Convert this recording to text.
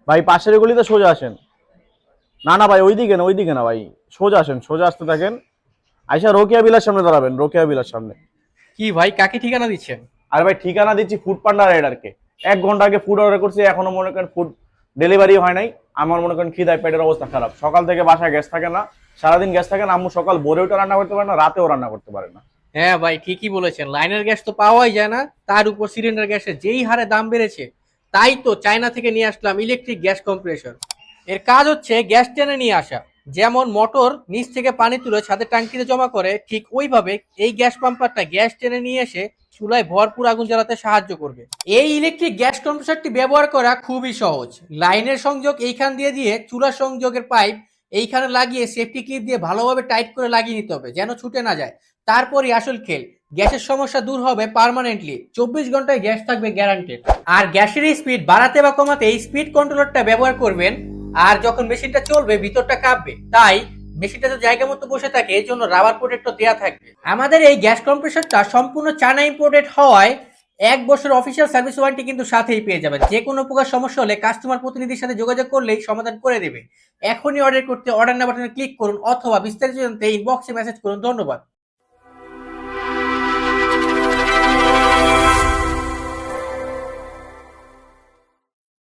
ভাই পাশের গলিতে সোজা আসেন। না না ভাই, ওইদিকে না, ওইদিকে না ভাই, সোজা আসেন, সোজা আসতে থাকেন। আইসা রোকেয়া বিলার সামনে দাঁড়াবেন, রোকেয়া বিলার সামনে। কি ভাই, কাকে ঠিকানা দিচ্ছেন? আর ভাই ঠিকানা দিচ্ছি ফুড পান্ডা রাইডারকে। 1 ঘন্টা আগে ফুড অর্ডার করছি, এখনো মনে করেন ফুড ডেলিভারি হয় নাই। আমার মনে করেন খিদায় পেটের অবস্থা খারাপ, সকাল থেকে বাসায় গ্যাস থাকে না, সারাদিন গ্যাস থাকে না। আম্মু সকাল ভোরে উঠে রান্না করতে পারে না, রাতেও রান্না করতে পারে না। হ্যাঁ ভাই, ঠিকই বলেছেন, লাইনের গ্যাস তো পাওয়াই যায় না, তার উপর সিলিন্ডার গ্যাসের যেই হারে দাম বেড়েছে, তাই তো চায়না থেকে নিয়ে আসলাম ইলেকট্রিক গ্যাস কম্প্রেসর। এর কাজ হচ্ছে গ্যাস টেনে নিয়ে আসা। যেমন মোটর নিচ থেকে পানি তুলে ছাদের ট্যাঙ্কিতে জমা করে, ঠিক ওইভাবে এই গ্যাস পাম্পারটা গ্যাস টেনে নিয়ে এসে চুলায় ভরপুর আগুন জ্বালাতে সাহায্য করবে। এই ইলেকট্রিক গ্যাস কম্প্রেসরটি ব্যবহার করা খুবই সহজ। লাইনের সংযোগ এইখান দিয়ে দিয়ে চুলা সংযোগের পাইপ এইখানে লাগিয়ে সেফটি ক্লিপ দিয়ে ভালোভাবে টাইট করে লাগিয়ে নিতে হবে, যেন ছুটে না যায়। তারপরই আসল খেল, গ্যাসের সমস্যা দূর হবে পার্মানেন্টলি, 24 ঘন্টায় গ্যাস থাকবে গ্যারান্টেড। আর গ্যাসের স্পিড বাড়াতে বা কমাতে এই স্পিড কন্ট্রোলারটা ব্যবহার করবেন। আর যখন মেশিনটা চলবে ভিতরটা কাঁপবে, তাই মেশিনটা তো জায়গা মতো বসে থাকে, এই জন্য রাবার প্রোটেক্টর দেওয়া থাকবে। আমাদের এই গ্যাস কম্প্রেসরটা সম্পূর্ণ চায়না ইম্পোর্টেড হওয়ায় 1 বছর অফিসিয়াল সার্ভিস ওয়ারেন্টি কিন্তু সাথেই পেয়ে যাবেন। যে কোনো প্রকার সমস্যা হলে কাস্টমার প্রতিনিধির সাথে যোগাযোগ করলেই সমাধান করে দেবে। এখনই অর্ডার করতে অর্ডার নাও বাটনে ক্লিক করুন, অথবা বিস্তারিত জানতে ইনবক্সে মেসেজ করুন। ধন্যবাদ।